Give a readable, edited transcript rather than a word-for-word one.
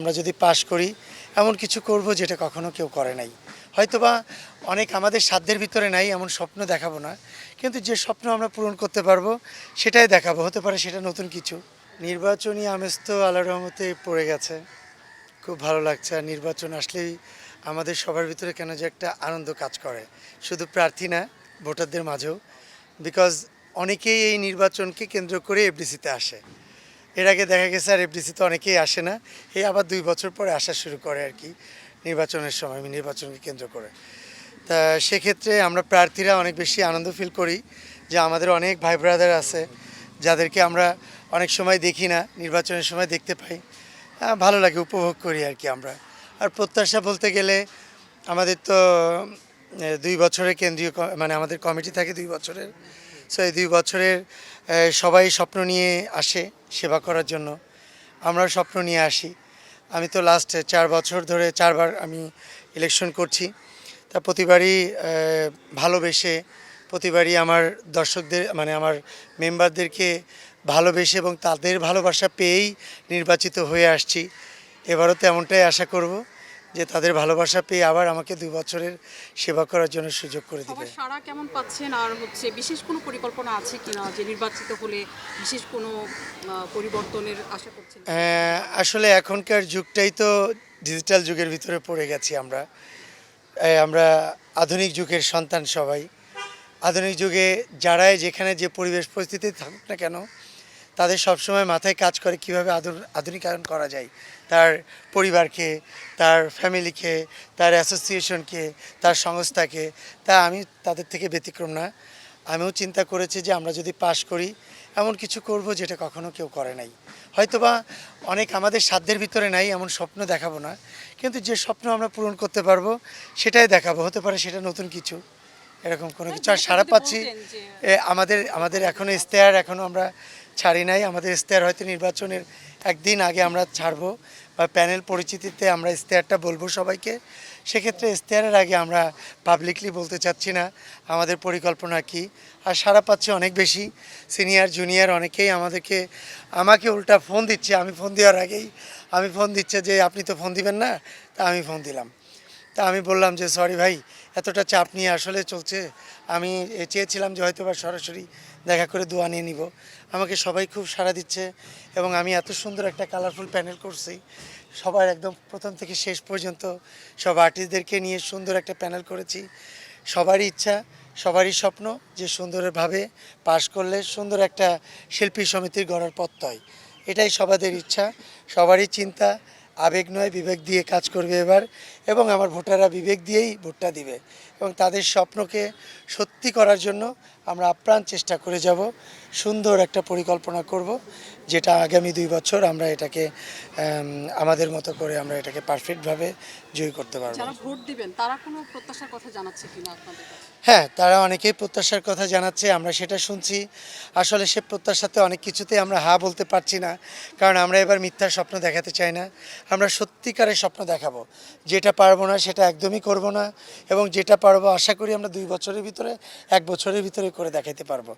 আমরা যদি পাশ করি এমন কিছু করব যেটা কখনো কেউ করে নাই। হয়তোবা অনেক আমাদের সাধ্যের ভিতরে নাই এমন স্বপ্ন দেখাবো না, কিন্তু যে স্বপ্ন আমরা পূরণ করতে পারবো সেটাই দেখাবো। হতে পারে সেটা নতুন কিছু। নির্বাচনী আমেজ তো আল্লাহর রহমতে পড়ে গেছে, খুব ভালো লাগছে। আর নির্বাচন আসলেই আমাদের সবার ভিতরে কেন যে একটা আনন্দ কাজ করে, শুধু প্রার্থী না, ভোটারদের মাঝেও। বিকজ অনেকেই এই নির্বাচনকে কেন্দ্র করে এফডিসিতে আসে। এর আগে দেখা গেছে আর এফডিসিতে অনেকেই আসে না, এই আবার 2 বছর পরে আসা শুরু করে আর কি, নির্বাচনের সময় নির্বাচনকে কেন্দ্র করে। তা সেক্ষেত্রে আমরা প্রার্থীরা অনেক বেশি আনন্দ ফিল করি যে আমাদের অনেক ভাই ব্রাদার আছে যাদেরকে আমরা অনেক সময় দেখি না, নির্বাচনের সময় দেখতে পাই। ভালো লাগে, উপভোগ করি আর কি আমরা। আর প্রত্যাশা বলতে গেলে আমাদের তো 2 বছরের কেন্দ্রীয় মানে আমাদের কমিটি থাকে 2 বছরের। সো এই 2 বছরের সবাই স্বপ্ন নিয়ে আসে সেবা করার জন্য, আমরাও স্বপ্ন নিয়ে আসি। আমি তো লাস্ট 4 বছর ধরে 4 বার আমি ইলেকশন করছি। তা প্রতিবারই ভালোবেসে, প্রতিবারই আমার দর্শকদের মানে আমার মেম্বারদেরকে ভালোবেসে এবং তাদের ভালোবাসা পেয়েই নির্বাচিত হয়ে আসছি। এবারও তেমনটাই আশা করব যে তাদের ভালোবাসা পেয়ে আবার আমাকে 2 বছরের সেবা করার জন্য সুযোগ করে দিবে। সবার সাড়া কেমন পাচ্ছেন, আর বিশেষ কোনো পরিকল্পনা আছে কিনা যে নির্বাচিত হলে বিশেষ কোনো পরিবর্তনের আশা করছেন? আসলে এখনকার যুগটাই তো ডিজিটাল যুগের ভিতরে পড়ে গেছি আমরা। আমরা আধুনিক যুগের সন্তান সবাই। আধুনিক যুগে যারাই যেখানে যে পরিবেশ পরিস্থিতি থাকুক না কেন, তাদের সবসময় মাথায় কাজ করে কীভাবে আধুনিকায়ন করা যায় তার পরিবারকে, তার ফ্যামিলিকে, তার অ্যাসোসিয়েশনকে, তার সংস্থাকে। তা আমি তাদের থেকে ব্যতিক্রম না। আমিও চিন্তা করেছি যে আমরা যদি পাশ করি এমন কিছু করব যেটা কখনো কেউ করে নাই। হয়তোবা অনেক আমাদের সাধ্যের ভিতরে নাই এমন স্বপ্ন দেখাবো না, কিন্তু যে স্বপ্ন আমরা পূরণ করতে পারবো সেটাই দেখাবো। হতে পারে সেটা নতুন কিছু, এরকম কোনো কিছু। আর সারা পাচ্ছি আমাদের এখনও ইশতেহার এখনও আমরা ছাড়ি নাই। আমাদের ইশতেহার হয়তো নির্বাচনের একদিন আগে আমরা ছাড়বো, বা প্যানেল পরিচিতিতে আমরা ইশতেহারটা বলবো সবাইকে। সেক্ষেত্রে ইশতেহারের আগে আমরা পাবলিকলি বলতে চাচ্ছি না আমাদের পরিকল্পনা কী। আর সারা পাচ্ছে অনেক বেশি, সিনিয়র জুনিয়র অনেকেই আমাকে উল্টা ফোন দিচ্ছে। আমি ফোন দেওয়ার আগেই ফোন দিচ্ছে যে আপনি তো ফোন দিবেন না, তা আমি ফোন দিলাম। তা আমি বললাম যে সরি ভাই, এতটা চাপ নিয়ে আসলে চলছে। আমি চেয়েছিলাম যে হয়তো বা সরাসরি দেখা করে দোয়া নিয়ে নিব। আমাকে সবাই খুব সাড়া দিচ্ছে এবং আমি এত সুন্দর একটা কালারফুল প্যানেল করছি। সবার একদম প্রথম থেকে শেষ পর্যন্ত সব আর্টিস্টদেরকে নিয়ে সুন্দর একটা প্যানেল করেছি। সবারই ইচ্ছা, সবারই স্বপ্ন যে সুন্দরভাবে পাশ করলে সুন্দর একটা শিল্পী সমিতির গড়ার পথ হয়। এটাই সবাদের ইচ্ছা, সবারই চিন্তা। আবেগ নয়, বিবেক দিয়ে কাজ করবে এবার, এবং আমার ভোটাররা বিবেক দিয়েই ভোটটা দিবে এবং তাদের স্বপ্নকে সত্যি করার জন্য আমরা আপ্রাণ চেষ্টা করে যাব। সুন্দর একটা পরিকল্পনা করব যেটা আগামী 2 বছর আমরা এটাকে আমাদের মতো করে আমরা এটাকে পারফেক্টভাবে জয়ী করতে পারব। যারা ভোট দিবেন তারা কোনো প্রত্যাশার কথা জানাচ্ছে কিনা আপনাদের কাছে? হ্যাঁ, তারা অনেকেই প্রত্যাশার কথা জানাচ্ছে, আমরা সেটা শুনছি। আসলে সে প্রত্যাশাতে অনেক কিছুতেই আমরা হ্যাঁ বলতে পারছি না, কারণ আমরা এবার মিথ্যার স্বপ্ন দেখাতে চাই না। আমরা সত্যিকারের স্বপ্ন দেখাবো। যেটা পারবো না সেটা একদমই করব না, এবং যেটা পারবো আশা করি আমরা 2 বছরের ভিতরে, 1 বছরের ভিতরে করে দেখাতে পারবো।